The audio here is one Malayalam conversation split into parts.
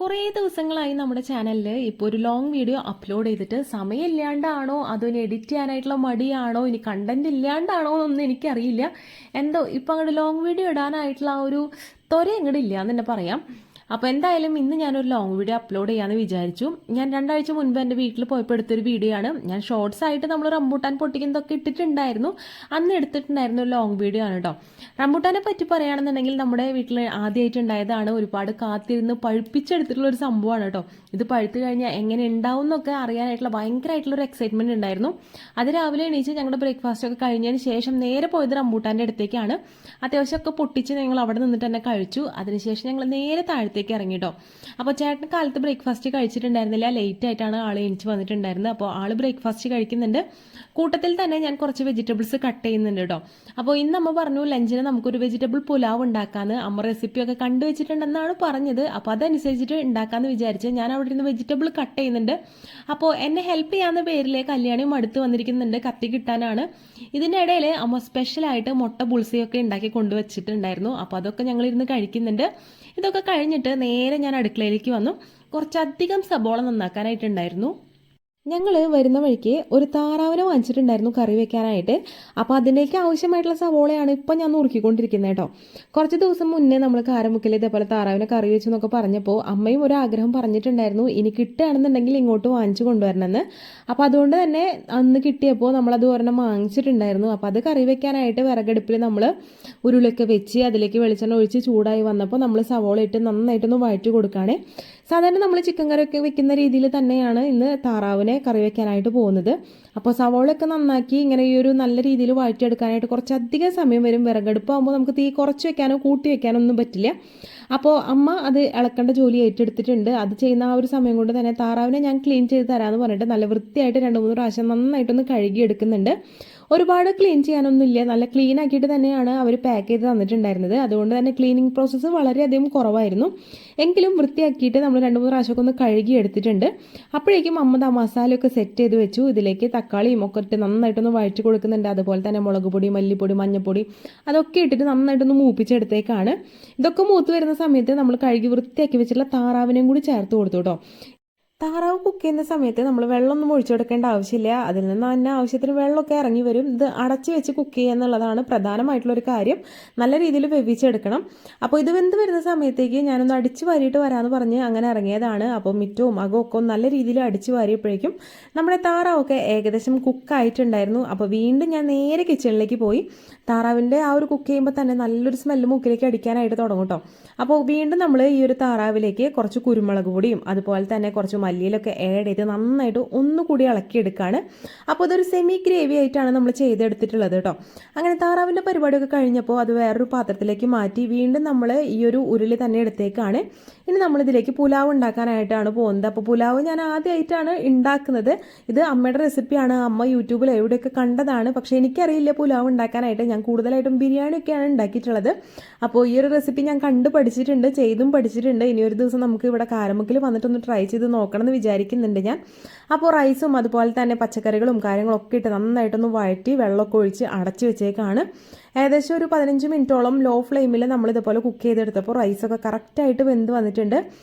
കുറേ ദിവസങ്ങളായി നമ്മുടെ ചാനലിൽ ഇപ്പോൾ ഒരു ലോങ് വീഡിയോ അപ്ലോഡ് ചെയ്തിട്ട് സമയമില്ലാണ്ടാണോ അതോ ഇനി എഡിറ്റ് ചെയ്യാനായിട്ടുള്ള മടിയാണോ ഇനി കണ്ടന്റ് ഇല്ലാണ്ടാണോ എന്നൊന്നും എനിക്കറിയില്ല. എന്തോ ഇപ്പം അങ്ങോട്ട് ലോങ് വീഡിയോ ഇടാനായിട്ടുള്ള ആ ഒരു ത്വര അങ്ങോട്ട് ഇല്ല എന്ന് തന്നെ പറയാം. അപ്പോൾ എന്തായാലും ഇന്ന് ഞാനൊരു ലോങ് വീഡിയോ അപ്ലോഡ് ചെയ്യാമെന്ന് വിചാരിച്ചു. ഞാൻ 2 ആഴ്ച മുൻപ് എൻ്റെ വീട്ടിൽ പോയപ്പോൾ എടുത്തൊരു വീഡിയോ ആണ്. ഞാൻ ഷോർട്സ് ആയിട്ട് നമ്മൾ റംബൂട്ടാൻ പൊട്ടിക്കുന്നതൊക്കെ ഇട്ടിട്ടുണ്ടായിരുന്നു. അന്ന് എടുത്തിട്ടുണ്ടായിരുന്നു ഒരു ലോങ് വീഡിയോ ആണ് കേട്ടോ. റംബൂട്ടാനെ പറ്റി പറയുകയാണെന്നുണ്ടെങ്കിൽ നമ്മുടെ വീട്ടിൽ ആദ്യമായിട്ട് ഉണ്ടായതാണ്. ഒരുപാട് കാത്തിരുന്ന് പഴുപ്പിച്ചെടുത്തിട്ടുള്ള ഒരു സംഭവമാണ് കേട്ടോ. ഇത് പഴുത്ത് കഴിഞ്ഞാൽ എങ്ങനെ ഉണ്ടാവും എന്നൊക്കെ അറിയാനായിട്ടുള്ള ഭയങ്കരമായിട്ടുള്ളൊരു എക്സൈറ്റ്മെൻറ്റ് ഉണ്ടായിരുന്നു. അത് രാവിലെ എണീച്ച് ഞങ്ങളുടെ ബ്രേക്ക്ഫാസ്റ്റ് ഒക്കെ കഴിഞ്ഞതിന് ശേഷം നേരെ പോയത് റംബൂട്ടാൻ്റെ അടുത്തേക്കാണ്. അത്യാവശ്യമൊക്കെ പൊട്ടിച്ച് ഞങ്ങൾ അവിടെ നിന്നിട്ട് തന്നെ കഴിച്ചു. അതിനുശേഷം ഞങ്ങൾ നേരെ താഴത്തേക്ക് ഇറങ്ങി കേട്ടോ. അപ്പോൾ ചേട്ടൻ കാലത്ത് ബ്രേക്ക്ഫാസ്റ്റ് കഴിച്ചിട്ടുണ്ടായിരുന്നില്ല. ലേറ്റ് ആയിട്ടാണ് ആൾ എണീച്ച് വന്നിട്ടുണ്ടായിരുന്നത്. അപ്പോൾ ആൾ ബ്രേക്ക്ഫാസ്റ്റ് കഴിക്കുന്നുണ്ട്. കൂട്ടത്തിൽ തന്നെ ഞാൻ കുറച്ച് വെജിറ്റബിൾസ് കട്ട് ചെയ്യുന്നുണ്ട് കേട്ടോ. അപ്പോൾ ഇന്ന് അമ്മ പറഞ്ഞു ലഞ്ചിന് നമുക്കൊരു വെജിറ്റബിൾ പുലാവ് ഉണ്ടാക്കാമെന്ന്. അമ്മ റെസിപ്പിയൊക്കെ കണ്ടുവച്ചിട്ടുണ്ടെന്നാണ് പറഞ്ഞത്. അപ്പോൾ അതനുസരിച്ചിട്ട് ഉണ്ടാക്കാമെന്ന് വിചാരിച്ച് ഞാൻ അവിടെ ഇരുന്ന് വെജിറ്റബിൾ കട്ട് ചെയ്യുന്നുണ്ട്. അപ്പോൾ എന്നെ ഹെൽപ്പ് ചെയ്യാവുന്ന പേരിൽ കല്യാണിയും അടുത്ത് വന്നിരിക്കുന്നുണ്ട്. കത്തി കിട്ടാനാണ്. ഇതിൻ്റെ ഇടയിൽ അമ്മ സ്പെഷ്യലായിട്ട് മുട്ട ബുൾസയൊക്കെ ഉണ്ടാക്കി കൊണ്ടുവച്ചിട്ടുണ്ടായിരുന്നു. അപ്പോൾ അതൊക്കെ ഞങ്ങളിരുന്ന് കഴിക്കുന്നുണ്ട്. ഇതൊക്കെ കഴിഞ്ഞിട്ട് നേരെ ഞാൻ അടുക്കളയിലേക്ക് വന്നു. കുറച്ചധികം സബോള നന്നാക്കാനായിട്ടുണ്ടായിരുന്നു. ഞങ്ങൾ വരുന്ന വഴിക്ക് ഒരു താറാവിനെ വാങ്ങിച്ചിട്ടുണ്ടായിരുന്നു കറി വെക്കാനായിട്ട്. അപ്പോൾ അതിലേക്ക് ആവശ്യമായിട്ടുള്ള സവോളയാണ് ഇപ്പം ഞാൻ നുറുക്കിക്കൊണ്ടിരിക്കുന്നത് കേട്ടോ. കുറച്ച് ദിവസം മുന്നേ നമ്മൾ കാരമുക്കിൽ ഇതേപോലെ താറാവിനെ കറി വെച്ചു എന്നൊക്കെ പറഞ്ഞപ്പോൾ അമ്മയും ഒരു ആഗ്രഹം പറഞ്ഞിട്ടുണ്ടായിരുന്നു, ഇനി കിട്ടുകയാണെന്നുണ്ടെങ്കിൽ ഇങ്ങോട്ട് വാങ്ങിച്ചു കൊണ്ടുവരണമെന്ന്. അപ്പോൾ അതുകൊണ്ട് തന്നെ അന്ന് കിട്ടിയപ്പോൾ നമ്മളത് ഒരെണ്ണം വാങ്ങിച്ചിട്ടുണ്ടായിരുന്നു. അപ്പോൾ അത് കറി വെക്കാനായിട്ട് വിറകടുപ്പിൽ നമ്മൾ ഉരുളൊക്കെ വെച്ച് അതിലേക്ക് വെളിച്ചെണ്ണ ഒഴിച്ച് ചൂടായി വന്നപ്പോൾ നമ്മൾ സവോള ഇട്ട് നന്നായിട്ടൊന്ന് വഴറ്റി കൊടുക്കുകയാണ്. സാധാരണ നമ്മൾ ചിക്കൻ കറിയൊക്കെ വെക്കുന്ന രീതിയിൽ തന്നെയാണ് ഇന്ന് താറാവിനെ കറി വെക്കാനായിട്ട് പോകുന്നത്. അപ്പോൾ സവോളയൊക്കെ നന്നാക്കി ഇങ്ങനെ ഈ ഒരു നല്ല രീതിയിൽ വഴറ്റിയെടുക്കാനായിട്ട് കുറച്ചധികം സമയം വരും. വിറകടുപ്പാകുമ്പോൾ നമുക്ക് തീ കുറച്ച് വെക്കാനോ കൂട്ടി വെക്കാനോ ഒന്നും പറ്റില്ല. അപ്പോൾ അമ്മ അത് ഇളക്കേണ്ട ജോലി ഏറ്റെടുത്തിട്ടുണ്ട്. അത് ചെയ്യുന്ന ആ ഒരു സമയം കൊണ്ട് തന്നെ താറാവിനെ ഞാൻ ക്ലീൻ ചെയ്ത് തരാമെന്ന് പറഞ്ഞിട്ട് നല്ല വൃത്തിയായിട്ട് 2-3 പ്രാവശ്യം നന്നായിട്ടൊന്ന് കഴുകി എടുക്കുന്നുണ്ട്. ഒരുപാട് ക്ലീൻ ചെയ്യാനൊന്നുമില്ല, നല്ല ക്ലീൻ ആക്കിയിട്ട് തന്നെയാണ് അവർ പാക്ക് ചെയ്ത് തന്നിട്ടുണ്ടായിരുന്നത്. അതുകൊണ്ട് തന്നെ ക്ലീനിങ് പ്രോസസ്സ് വളരെയധികം കുറവായിരുന്നു. എങ്കിലും വൃത്തിയാക്കിയിട്ട് നമ്മൾ 2-3 പ്രാവശ്യമൊക്കെ ഒന്ന് കഴുകി എടുത്തിട്ടുണ്ട്. അപ്പോഴേക്കും അമ്മ മസാലയൊക്കെ സെറ്റ് ചെയ്ത് വെച്ചു. ഇതിലേക്ക് തക്കാളിയും ഒക്കെ ഇട്ട് നന്നായിട്ടൊന്ന് വഴറ്റി കൊടുക്കുന്നുണ്ട്. അതുപോലെ തന്നെ മുളക് പൊടി, മല്ലിപ്പൊടി, മഞ്ഞൾപ്പൊടി അതൊക്കെ ഇട്ടിട്ട് നന്നായിട്ടൊന്ന് മൂപ്പിച്ചെടുത്തേക്കാണ്. ഇതൊക്കെ മൂത്ത് വരുന്ന സമയത്ത് നമ്മൾ കഴുകി വൃത്തിയാക്കി വെച്ചിട്ടുള്ള താറാവിനെയും കൂടി ചേർത്ത് കൊടുത്തു കേട്ടോ. താറാവ് കുക്ക് ചെയ്യുന്ന സമയത്ത് നമ്മൾ വെള്ളമൊന്നും ഒഴിച്ചെടുക്കേണ്ട ആവശ്യമില്ല. അതിൽ നിന്ന് തന്നെ ആവശ്യത്തിന് വെള്ളമൊക്കെ ഇറങ്ങി വരും. ഇത് അടച്ചു വെച്ച് കുക്ക് ചെയ്യുക എന്നുള്ളതാണ് പ്രധാനമായിട്ടുള്ളൊരു കാര്യം. നല്ല രീതിയിൽ വേവിച്ചെടുക്കണം. അപ്പോൾ ഇത് വെന്ത് വരുന്ന സമയത്തേക്ക് ഞാനൊന്ന് അടിച്ചു വാരിയിട്ട് വരാമെന്ന് പറഞ്ഞ് അങ്ങനെ ഇറങ്ങിയതാണ്. അപ്പോൾ മിറ്റവും അകമൊക്കെ നല്ല രീതിയിൽ അടിച്ചു വാരിയപ്പോഴേക്കും നമ്മുടെ താറാവൊക്കെ ഏകദേശം കുക്കായിട്ടുണ്ടായിരുന്നു. അപ്പോൾ വീണ്ടും ഞാൻ നേരെ കിച്ചണിലേക്ക് പോയി. താറാവിൻ്റെ ആ ഒരു കുക്ക് ചെയ്യുമ്പോൾ തന്നെ നല്ലൊരു സ്മെല്ല് മൂക്കിലേക്ക് അടിക്കാനായിട്ട് തുടങ്ങും കേട്ടോ. അപ്പോൾ വീണ്ടും നമ്മൾ ഈ ഒരു താറാവിലേക്ക് കുറച്ച് കുരുമുളക് പൊടിയും അതുപോലെ തന്നെ കുറച്ച് മല്ലിയിലൊക്കെ ആഡ് ചെയ്ത് നന്നായിട്ട് ഒന്നുകൂടി ഇളക്കിയെടുക്കുകയാണ്. അപ്പോൾ ഇതൊരു സെമി ഗ്രേവി ആയിട്ടാണ് നമ്മൾ ചെയ്തെടുത്തിട്ടുള്ളത് കേട്ടോ. അങ്ങനെ താറാവിൻ്റെ പരിപാടിയൊക്കെ കഴിഞ്ഞപ്പോൾ അത് വേറൊരു പാത്രത്തിലേക്ക് മാറ്റി വീണ്ടും നമ്മൾ ഈ ഒരു ഉരുളി തന്നെ എടുത്തേക്കാണ്. ഇനി നമ്മളിതിലേക്ക് പുലാവ് ഉണ്ടാക്കാനായിട്ടാണ് പോകുന്നത്. അപ്പോൾ പുലാവ് ഞാൻ ആദ്യമായിട്ടാണ് ഉണ്ടാക്കുന്നത്. ഇത് അമ്മയുടെ റെസിപ്പിയാണ്. അമ്മ യൂട്യൂബിൽ എവിടെയൊക്കെ കണ്ടതാണ്. പക്ഷേ എനിക്കറിയില്ല പുലാവ് ഉണ്ടാക്കാനായിട്ട്. ഞാൻ കൂടുതലായിട്ടും ബിരിയാണിയൊക്കെയാണ് ഉണ്ടാക്കിയിട്ടുള്ളത്. അപ്പോൾ ഈ ഒരു റെസിപ്പി ഞാൻ കണ്ടു പഠിച്ചിട്ടുണ്ട്, ചെയ്തും പഠിച്ചിട്ടുണ്ട്. ഇനി ഒരു ദിവസം നമുക്ക് ഇവിടെ കാരമുക്കിൽ വന്നിട്ടൊന്ന് ട്രൈ ചെയ്ത് നോക്കണം എന്ന് വിചാരിക്കുന്നുണ്ട് ഞാൻ. അപ്പോൾ റൈസും അതുപോലെ തന്നെ പച്ചക്കറികളും കാര്യങ്ങളൊക്കെ ഇട്ട് നന്നായിട്ടൊന്ന് വഴറ്റി വെള്ളമൊക്കെ ഒഴിച്ച് അടച്ചു വെച്ചേക്കാണ്. ഏകദേശം ഒരു 15 മിനിറ്റോളം ലോ ഫ്ലെയിമിൽ നമ്മളിതുപോലെ കുക്ക് ചെയ്തെടുത്തപ്പോൾ റൈസൊക്കെ കറക്റ്റായിട്ട് വെന്ത് വന്നിട്ടുണ്ട്.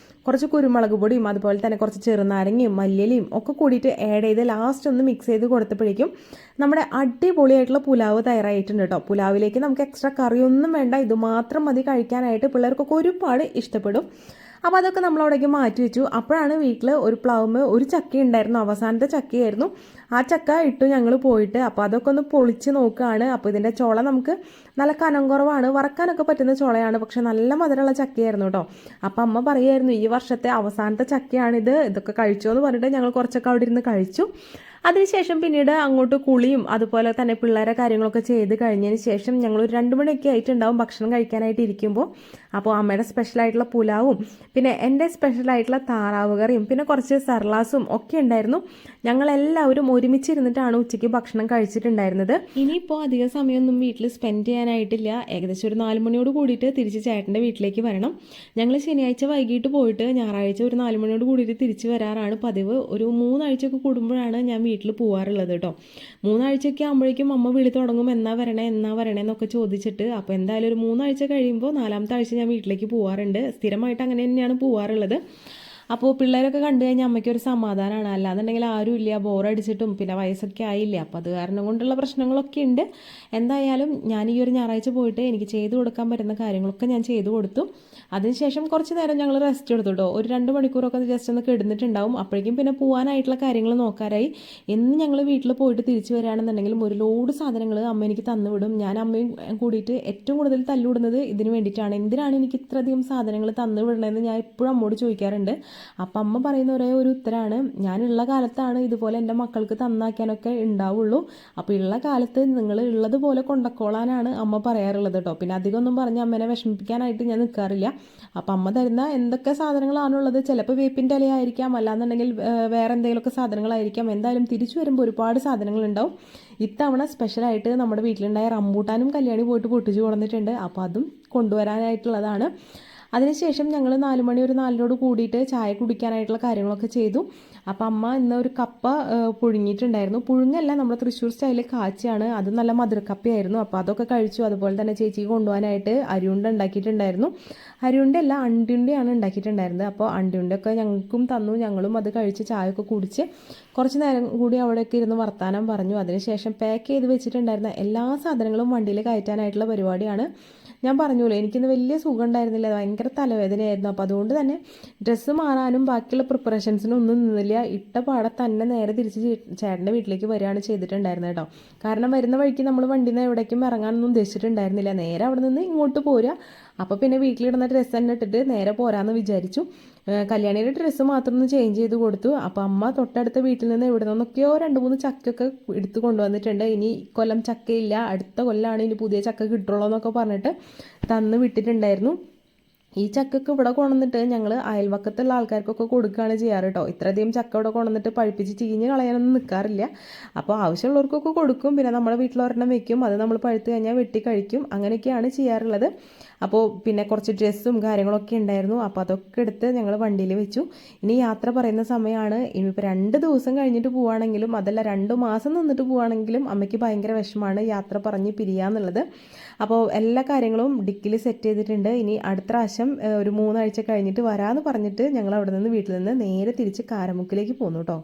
കുറച്ച് കുരുമുളക് പൊടിയും അതുപോലെ തന്നെ കുറച്ച് ചെറുനാരങ്ങയും മല്ലിയിലയും ഒക്കെ കൂടിയിട്ട് ആഡ് ചെയ്ത് ലാസ്റ്റ് ഒന്ന് മിക്സ് ചെയ്ത് കൊടുത്തപ്പോഴേക്കും നമ്മുടെ അടിപൊളിയായിട്ടുള്ള പുലാവ് തയ്യാറായിട്ടുണ്ട് കേട്ടോ. പുലാവിലേക്ക് നമുക്ക് എക്സ്ട്രാ കറിയൊന്നും വേണ്ട, ഇതുമാത്രം മതി കഴിക്കാനായിട്ട്. പിള്ളേർക്കൊക്കെ ഒരുപാട് ഇഷ്ടപ്പെടും. അപ്പോൾ അതൊക്കെ നമ്മളവിടേക്ക് മാറ്റി വെച്ചു. അപ്പോഴാണ് വീട്ടിൽ ഒരു പ്ലാവുമ്മ ഒരു ചക്ക ഉണ്ടായിരുന്നു. അവസാനത്തെ ചക്കയായിരുന്നു. ആ ചക്ക ഇട്ടു ഞങ്ങൾ പോയിട്ട്. അപ്പോൾ അതൊക്കെ ഒന്ന് പൊളിച്ച് നോക്കുകയാണ്. അപ്പോൾ ഇതിൻ്റെ ചുള നമുക്ക് നല്ല കനം കുറവാണ്, വറക്കാനൊക്കെ പറ്റുന്ന ചുളയാണ്. പക്ഷെ നല്ല മധുരമുള്ള ചക്കയായിരുന്നു കേട്ടോ. അപ്പോൾ അമ്മ പറയുമായിരുന്നു ഈ വർഷത്തെ അവസാനത്തെ ചക്കയാണിത്, ഇതൊക്കെ കഴിച്ചോ എന്ന് പറഞ്ഞിട്ട് ഞങ്ങൾ കുറച്ചൊക്കെ അവിടെ ഇരുന്ന് കഴിച്ചു. അതിനുശേഷം പിന്നീട് അങ്ങോട്ട് കുളിയും അതുപോലെ തന്നെ പിള്ളേരെ കാര്യങ്ങളൊക്കെ ചെയ്ത് കഴിഞ്ഞതിന് ശേഷം ഞങ്ങൾ ഒരു 2 മണിയൊക്കെ ആയിട്ടുണ്ടാവും ഭക്ഷണം കഴിക്കാനായിട്ട് ഇരിക്കുമ്പോൾ. അപ്പോൾ അമ്മയുടെ സ്പെഷ്യലായിട്ടുള്ള പുലാവും പിന്നെ എൻ്റെ സ്പെഷ്യലായിട്ടുള്ള താറാവ് കറിയും പിന്നെ കുറച്ച് സർലാസും ഒക്കെ ഉണ്ടായിരുന്നു. ഞങ്ങളെല്ലാവരും ഒരുമിച്ചിരുന്നിട്ടാണ് ഉച്ചയ്ക്ക് ഭക്ഷണം കഴിച്ചിട്ടുണ്ടായിരുന്നത്. ഇനിയിപ്പോൾ അധികം സമയമൊന്നും വീട്ടിൽ സ്പെൻഡ് ചെയ്യാനായിട്ടില്ല. ഏകദേശം ഒരു 4 മണിയോട് കൂടിയിട്ട് തിരിച്ച് ചേട്ടൻ്റെ വീട്ടിലേക്ക് വരണം. ഞങ്ങൾ ശനിയാഴ്ച വൈകിട്ട് പോയിട്ട് ഞായറാഴ്ച ഒരു 4 മണിയോട് കൂടിയിട്ട് തിരിച്ച് വരാറാണ് പതിവ്. ഒരു 3 ആഴ്ചയൊക്കെ കൂടുമ്പോഴാണ് ഞാൻ വീട്ടിൽ പോകാറുള്ളത് കേട്ടോ. 3 ആഴ്ചയൊക്കെ ആകുമ്പോഴേക്കും അമ്മ വിളി തുടങ്ങും, എന്നാ വരണേ എന്നൊക്കെ ചോദിച്ചിട്ട്. അപ്പോൾ എന്തായാലും ഒരു 3 ആഴ്ച കഴിയുമ്പോൾ 4-ാമത്തെ ആഴ്ച ഞാൻ വീട്ടിലേക്ക് പോകാറുണ്ട്. സ്ഥിരമായിട്ട് അങ്ങനെ തന്നെയാണ് പോകാറുള്ളത്. അപ്പോൾ പിള്ളേരൊക്കെ കണ്ടു കഴിഞ്ഞാൽ അമ്മയ്ക്കൊരു സമാധാനമാണ്. അല്ലാന്നുണ്ടെങ്കിൽ ആരും ഇല്ല, ബോറടിച്ചിട്ടും പിന്നെ വയസ്സൊക്കെ ആയില്ല, അപ്പോൾ അത് കാരണം കൊണ്ടുള്ള പ്രശ്നങ്ങളൊക്കെ ഉണ്ട്. എന്തായാലും ഞാൻ ഈ ഒരു ഞായറാഴ്ച പോയിട്ട് എനിക്ക് ചെയ്തു കൊടുക്കാൻ പറ്റുന്ന കാര്യങ്ങളൊക്കെ ഞാൻ ചെയ്തു കൊടുത്തു. അതിനുശേഷം കുറച്ച് നേരം ഞങ്ങൾ റെസ്റ്റ് എടുത്തു കേട്ടോ. ഒരു 2 മണിക്കൂറൊക്കെ ജസ്റ്റ് ഒന്ന് കിടന്നിട്ടുണ്ടാവും. അപ്പോഴേക്കും പിന്നെ പോകാനായിട്ടുള്ള കാര്യങ്ങൾ നോക്കാറായി. എന്ന് ഞങ്ങൾ വീട്ടിൽ പോയിട്ട് തിരിച്ചു വരികയാണെന്നുണ്ടെങ്കിലും ഒരു ലോഡ് സാധനങ്ങൾ അമ്മ എനിക്ക് തന്നുവിടും. ഞാൻ അമ്മയും കൂടിയിട്ട് ഏറ്റവും കൂടുതൽ തല്ലുവിടുന്നത് ഇതിന് വേണ്ടിയിട്ടാണ്. എന്തിനാണ് എനിക്ക് ഇത്രയധികം സാധനങ്ങൾ തന്നു വിടണമെന്ന് ഞാൻ എപ്പോഴും അമ്മോട് ചോദിക്കാറുണ്ട്. അപ്പം അമ്മ പറയുന്ന ഒരേ ഒരു ഉത്തരമാണ്, ഞാനുള്ള കാലത്താണ് ഇതുപോലെ എൻ്റെ മക്കൾക്ക് തന്നാക്കാനൊക്കെ ഉണ്ടാവുള്ളൂ. അപ്പോൾ ഉള്ള കാലത്ത് നിങ്ങൾ ഉള്ളതുപോലെ കൊണ്ടക്കോളാനാണ് അമ്മ പറയാറുള്ളത് കേട്ടോ. പിന്നെ അധികം ഒന്നും പറഞ്ഞ് അമ്മേനെ വിഷമിപ്പിക്കാനായിട്ട് ഞാൻ നിൽക്കാറില്ല. അപ്പം അമ്മ തരുന്ന എന്തൊക്കെ സാധനങ്ങളാണുള്ളത്, ചിലപ്പോൾ വേപ്പിൻ്റെ ഇലയായിരിക്കാം, അല്ലാന്നുണ്ടെങ്കിൽ വേറെ എന്തെങ്കിലുമൊക്കെ സാധനങ്ങളായിരിക്കാം. എന്തായാലും തിരിച്ചു വരുമ്പോൾ ഒരുപാട് സാധനങ്ങളുണ്ടാവും. ഇത്തവണ സ്പെഷ്യലായിട്ട് നമ്മുടെ വീട്ടിലുണ്ടായ റംബൂട്ടാനും കല്യാണി പോയിട്ട് പൊട്ടിച്ചു കൊണ്ടുവന്നിട്ടുണ്ട്. അപ്പോൾ അതും കൊണ്ടുവരാനായിട്ടുള്ളതാണ്. അതിനുശേഷം ഞങ്ങൾ 4 മണി ഒരു 4-നോട് കൂടിയിട്ട് ചായ കുടിക്കാനായിട്ടുള്ള കാര്യങ്ങളൊക്കെ ചെയ്തു. അപ്പം അമ്മ ഇന്ന് ഒരു കപ്പ പുഴുങ്ങിയിട്ടുണ്ടായിരുന്നു. പുഴുങ്ങല്ല, നമ്മുടെ തൃശ്ശൂർ സ്റ്റൈലിൽ കാച്ചിയാണ്. അത് നല്ല മധുരക്കപ്പയായിരുന്നു. അപ്പോൾ അതൊക്കെ കഴിച്ചു. അതുപോലെ തന്നെ ചേച്ചിക്ക് കൊണ്ടുപോകാനായിട്ട് അരിയുണ്ട ഉണ്ടാക്കിയിട്ടുണ്ടായിരുന്നു. അരിയുണ്ടല്ല, അണ്ടിയുണ്ടയാണ് ഉണ്ടാക്കിയിട്ടുണ്ടായിരുന്നത്. അപ്പോൾ അണ്ടിയുണ്ടൊക്കെ ഞങ്ങൾക്കും തന്നു. ഞങ്ങളും അത് കഴിച്ച് ചായയൊക്കെ കുടിച്ച് കുറച്ച് നേരം കൂടി അവിടെയൊക്കെ ഇരുന്ന് വർത്താനം പറഞ്ഞു. അതിനുശേഷം പാക്ക് ചെയ്ത് വെച്ചിട്ടുണ്ടായിരുന്ന എല്ലാ സാധനങ്ങളും വണ്ടിയിൽ കയറ്റാനായിട്ടുള്ള പരിപാടിയാണ്. ഞാൻ പറഞ്ഞോളൂ, എനിക്കിന്ന് വലിയ സുഖം ഉണ്ടായിരുന്നില്ല, ഭയങ്കര തലവേദനയായിരുന്നു. അപ്പോൾ അതുകൊണ്ട് തന്നെ ഡ്രസ്സ് മാറാനും ബാക്കിയുള്ള പ്രിപ്പറേഷൻസിനും ഒന്നും നിന്നില്ല. ഇട്ട പാടെ തന്നെ നേരെ തിരിച്ച് ചേട്ടൻ്റെ വീട്ടിലേക്ക് വരികയാണ് ചെയ്തിട്ടുണ്ടായിരുന്നത് കേട്ടോ. കാരണം വരുന്ന വഴിക്ക് നമ്മൾ വണ്ടിയിൽ നിന്ന് എവിടേക്കും ഇറങ്ങാനൊന്നും ഉദ്ദേശിച്ചിട്ടുണ്ടായിരുന്നില്ല. നേരെ അവിടെ നിന്ന് ഇങ്ങോട്ട് പോരുക. അപ്പോൾ പിന്നെ വീട്ടിലിടുന്ന ഡ്രസ്സ് തന്നെ ഇട്ടിട്ട് നേരെ പോരാമെന്ന് വിചാരിച്ചു. കല്യാണിയുടെ ഡ്രസ്സ് മാത്രം ഒന്ന് ചേഞ്ച് ചെയ്ത് കൊടുത്തു. അപ്പോൾ അമ്മ തൊട്ടടുത്ത വീട്ടിൽ നിന്ന് എവിടെ നിന്നൊക്കെയോ 2-3 ചക്കയൊക്കെ എടുത്ത് കൊണ്ടുവന്നിട്ടുണ്ട്. ഇനി കൊല്ലം ചക്കയില്ല, അടുത്ത കൊല്ലമാണ് ഇനി പുതിയ ചക്ക കിട്ടുള്ളൂ എന്നൊക്കെ പറഞ്ഞിട്ട് തന്ന് വിട്ടിട്ടുണ്ടായിരുന്നു. ഈ ചക്കൊക്കെ ഇവിടെ കൊണ്ടുവന്നിട്ട് ഞങ്ങൾ അയൽവക്കത്തുള്ള ആൾക്കാർക്കൊക്കെ കൊടുക്കുകയാണ് ചെയ്യാറ് കേട്ടോ. ഇത്രയധികം ചക്ക ഇവിടെ കൊണ്ടുവന്നിട്ട് പഴുപ്പിച്ച് ചീഞ്ഞ് കളയാനൊന്നും നിൽക്കാറില്ല. അപ്പോൾ ആവശ്യമുള്ളവർക്കൊക്കെ കൊടുക്കും. പിന്നെ നമ്മുടെ വീട്ടിലൊരെണ്ണം വെക്കും, അത് നമ്മൾ പഴുത്ത് കഴിഞ്ഞാൽ വെട്ടി കഴിക്കും. അങ്ങനെയൊക്കെയാണ് ചെയ്യാറുള്ളത്. അപ്പോൾ പിന്നെ കുറച്ച് ഡ്രസ്സും കാര്യങ്ങളൊക്കെ ഉണ്ടായിരുന്നു. അപ്പോൾ അതൊക്കെ എടുത്ത് ഞങ്ങൾ വണ്ടിയിൽ വെച്ചു. ഇനി യാത്ര പറയുന്ന സമയമാണ്. ഇനിയിപ്പോൾ 2 ദിവസം കഴിഞ്ഞിട്ട് പോവുകയാണെങ്കിലും അതല്ല 2 മാസം നിന്നിട്ട് പോവുകയാണെങ്കിലും അമ്മയ്ക്ക് ഭയങ്കര വിഷമമാണ് യാത്ര പറഞ്ഞ് പിരിയാന്നുള്ളത്. അപ്പോൾ എല്ലാ കാര്യങ്ങളും ഡിക്കിൽ സെറ്റ് ചെയ്തിട്ടുണ്ട്. ഇനി അടുത്ത പ്രാവശ്യം ഒരു 3 ആഴ്ച കഴിഞ്ഞിട്ട് വരാമെന്ന് പറഞ്ഞിട്ട് ഞങ്ങൾ അവിടെ നിന്ന് വീട്ടിൽ നിന്ന് നേരെ തിരിച്ച് കാരമുക്കിലേക്ക് പോന്നു കേട്ടോ.